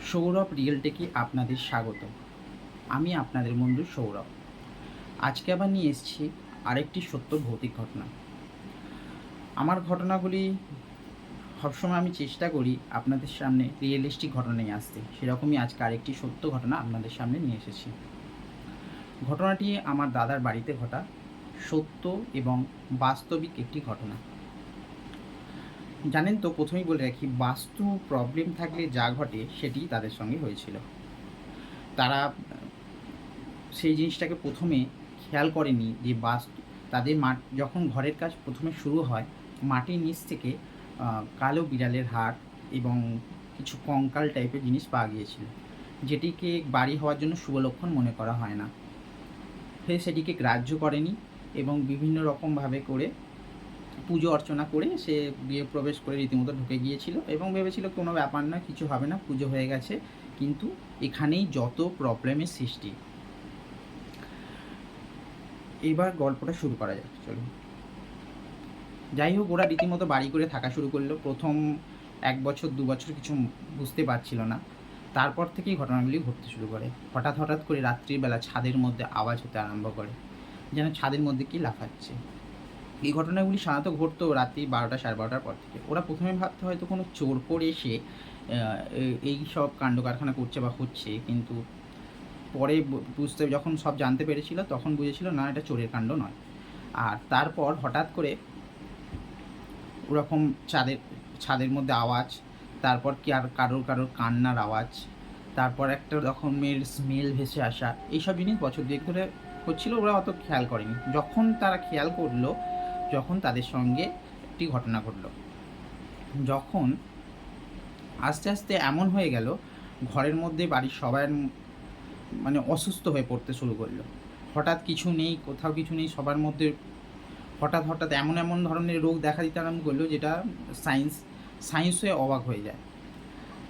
Sourav real টেকে আপনাদের স্বাগত। আমি আপনাদের বন্ধু সৌরভ। আজকে আবার নিয়ে এসেছি আরেকটি সত্য ভৌতিক ঘটনা। আমার ঘটনাগুলি সবসময় আমি চেষ্টা করি আপনাদের সামনে রিয়েলিস্টিক ঘটনা নিয়ে আসতে। সেরকমই আজকে আরেকটি সত্য ঘটনা আপনাদের সামনে নিয়ে এসেছি। ঘটনাটি আমার দাদার বাড়িতে ঘটা সত্য এবং বাস্তবিক একটি ঘটনা। জানেন তো, প্রথমেই বলে রাখি, বাস্তু প্রবলেম থাকলে যা ঘটে সেটি তাদের সঙ্গে হয়েছিল। তারা সেই জিনিসটাকে প্রথমে খেয়াল করেনি যে তাদের যখন ঘরের কাজ প্রথমে শুরু হয়, মাটির নিচ থেকে কালো বিড়ালের হাড় এবং কিছু কঙ্কাল টাইপের জিনিস পাওয়া গিয়েছিল, যেটিকে বাড়ি হওয়ার জন্য শুভ লক্ষণ মনে করা হয় না। সে সেটিকে গ্রাহ্য করেনি এবং বিভিন্ন রকমভাবে করে পুজো অর্চনা করে সে গিয়ে প্রবেশ করে রীতিমতো ঢুকে গিয়েছিল এবং ভেবেছিল কোনো ব্যাপার না, কিছু হবে না, পুজো হয়ে গেছে। কিন্তু এখানেই যত প্রবলেমের সৃষ্টি। এবার গল্পটা শুরু করা যাক, চলুন। যাই হোক, ওরা রীতিমতো বাড়ি করে থাকা শুরু করলো। প্রথম 1 বছর 2 বছর কিছু বুঝতে পারছিল না। তারপর থেকেই ঘটনাগুলি ঘটতে শুরু করে। হঠাৎ করে রাত্রিবেলা ছাদের মধ্যে আওয়াজ হতে আরম্ভ করে, যেন ছাদের মধ্যে কি লাফাচ্ছে। এই ঘটনাগুলি সাধারণত ঘটতো রাত্রি 12টা 12:30টার পর থেকে। ওরা প্রথমে ভাবতে হয়তো কোনো চোর করে এসে এই সব কাণ্ড কারখানা করছে বা হচ্ছে, কিন্তু পরে যখন সব জানতে পেরেছিল তখন বুঝেছিল না, এটা চোরের কাণ্ড নয়। আর তারপর হঠাৎ করে ওরকম ছাদের মধ্যে আওয়াজ, তারপর কি আর কারোর কান্নার আওয়াজ, তারপর একটা রকমের স্মেল ভেসে আসা, এইসব জিনিস বছর দুয়েক ধরে হচ্ছিল। ওরা অত খেয়াল করেনি। যখন তারা খেয়াল করলো, যখন তাদের সঙ্গে একটি ঘটনা ঘটলো, যখন আস্তে আস্তে এমন হয়ে গেল ঘরের মধ্যে বাড়ির সবাই মানে অসুস্থ হয়ে পড়তে শুরু করলো। হঠাৎ কিছু নেই, কোথাও কিছু নেই, সবার মধ্যে হঠাৎ এমন ধরনের রোগ দেখা দিতে আরম্ভ করলো, যেটা সায়েন্স হয়ে অবাক হয়ে যায়।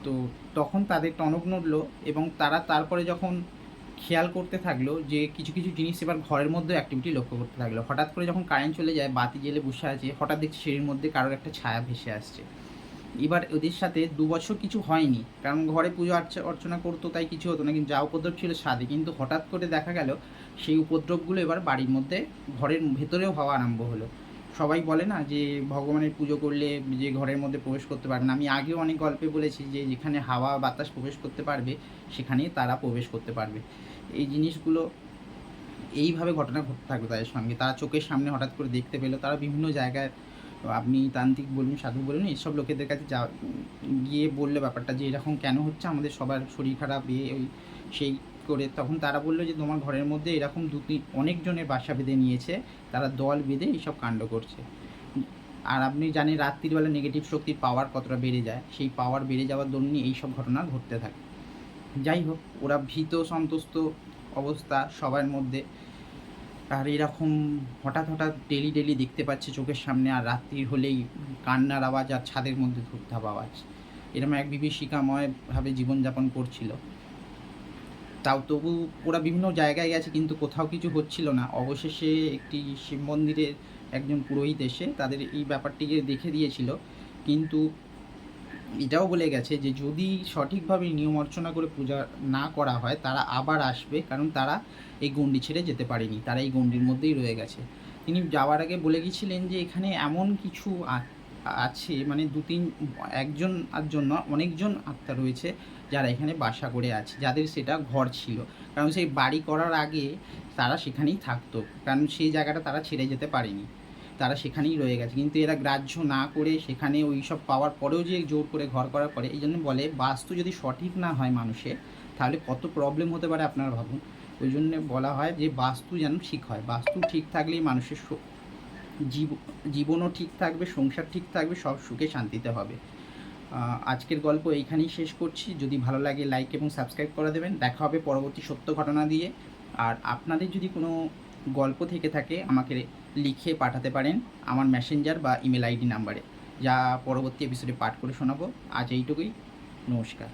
তো তখন তাদের টনক নড়ল এবং তারা তারপরে যখন খেয়াল করতে থাকলো যে কিছু জিনিস এবার ঘরের মধ্যে অ্যাক্টিভিটি লক্ষ্য করতে থাকলো। হঠাৎ করে যখন কারেন্ট চলে যায়, বাতি জ্বেলে বসে আছে, হঠাৎ দেখছি সিঁড়ির মধ্যে কারোর একটা ছায়া ভেসে আসছে। এবার ওদের সাথে 2 বছর কিছু হয়নি, কারণ ঘরে পুজো অর্চনা করতো, তাই কিছু হতো না। কিন্তু যা উপদ্রব ছিল ছাদে, কিন্তু হঠাৎ করে দেখা গেল সেই উপদ্রবগুলো এবার বাড়ির মধ্যে, ঘরের ভেতরেও হওয়া আরম্ভ হলো। সবাই বলে না যে ভগবানের পুজো করলে যে ঘরের মধ্যে প্রবেশ করতে পারবে না। আমি আগেও অনেক গল্পে বলেছি যে যেখানে হাওয়া বাতাস প্রবেশ করতে পারবে, সেখানেই তারা প্রবেশ করতে পারবে। এই জিনিসগুলো এইভাবে ঘটনা ঘটতে থাকবে তাদের সঙ্গে। তারা চোখের সামনে হঠাৎ করে দেখতে পেলো। তারা বিভিন্ন জায়গায়, আপনি তান্ত্রিক বলুন, সাধু বলুন, এইসব লোকেদের কাছে গিয়ে বললো ব্যাপারটা যে এরকম কেন হচ্ছে, আমাদের সবার শরীর খারাপ, সেই করে। তখন তারা বললো যে তোমার ঘরের মধ্যে এরকম অনেকজনের বাসা বেঁধে নিয়েছে, তারা দল বেঁধে এইসব কাণ্ড করছে। আর আপনি জানেন রাত্রিবেলা নেগেটিভ শক্তির পাওয়ার কতটা বেড়ে যায়, সেই পাওয়ার বেড়ে যাওয়ার দরুনই এইসব ঘটনা ঘটতে থাকে। যাই হোক, ওরা ভীত সন্ত্রস্ত অবস্থা সবার মধ্যে। আর এরকম হঠাৎ ডেলি দেখতে পাচ্ছে চোখের সামনে, আর রাত্রি হলেই কান্নার আওয়াজ আর ছাদের মধ্যে ধূপধাপ আওয়াজ। এরকম এক বিভীষিকাময়ভাবে জীবনযাপন করছিল। তবু ওরা বিভিন্ন জায়গায় গেছে, কিন্তু কোথাও কিছু হচ্ছিল না। অবশেষে একটি শিব মন্দিরের একজন পুরোহিত এসে তাদের এই ব্যাপারটিকে দেখে দিয়েছিল, কিন্তু এটাও বলে গেছে যে যদি সঠিকভাবে নিয়ম অর্চনা করে পূজা না করা হয়, তারা আবার আসবে, কারণ তারা এই গণ্ডি ছেড়ে যেতে পারেনি, তারা এই গণ্ডির মধ্যেই রয়ে গেছে। তিনি যাওয়ার আগে বলে গিয়েছিলেন যে এখানে এমন কিছু আছে, মানে একজন আর জন্য অনেকজন আত্মা রয়েছে যারা এখানে বাসা করে আছে, যাদের সেটা ঘর ছিল। কারণ সেই বাড়ি করার আগে তারা সেখানেই থাকতো, কারণ সেই জায়গাটা তারা ছেড়ে যেতে পারেনি, তারা সেখানেই রয়ে গেছে। কিন্তু এরা গ্রাহ্য না করে সেখানে ওই সব পাওয়ার পরেও যে জোর করে ঘর করার পরে, এই জন্য বলে বাস্তু যদি সঠিক না হয় মানুষের, তাহলে কত প্রবলেম হতে পারে আপনারা ভাবুন। ওই জন্য বলা হয় যে বাস্তু যেন ঠিক হয়। বাস্তু ঠিক থাকলেই মানুষের জীবনও ঠিক থাকবে, সংসার ঠিক থাকবে, সব সুখে শান্তিতে হবে। আজকের গল্প এইখানেই শেষ করছি। যদি ভালো লাগে লাইক এবং সাবস্ক্রাইব করে দেবেন। দেখা হবে পরবর্তী সত্য ঘটনা দিয়ে। আর আপনাদের যদি কোনো গল্প থেকে থাকে, আমাকে লিখে পাঠাতে পারেন আমার মেসেঞ্জার বা ইমেল আইডি নাম্বারে, যা পরবর্তী এপিসোডে পাঠ করে শোনাবো। আজ এইটুকুই, নমস্কার।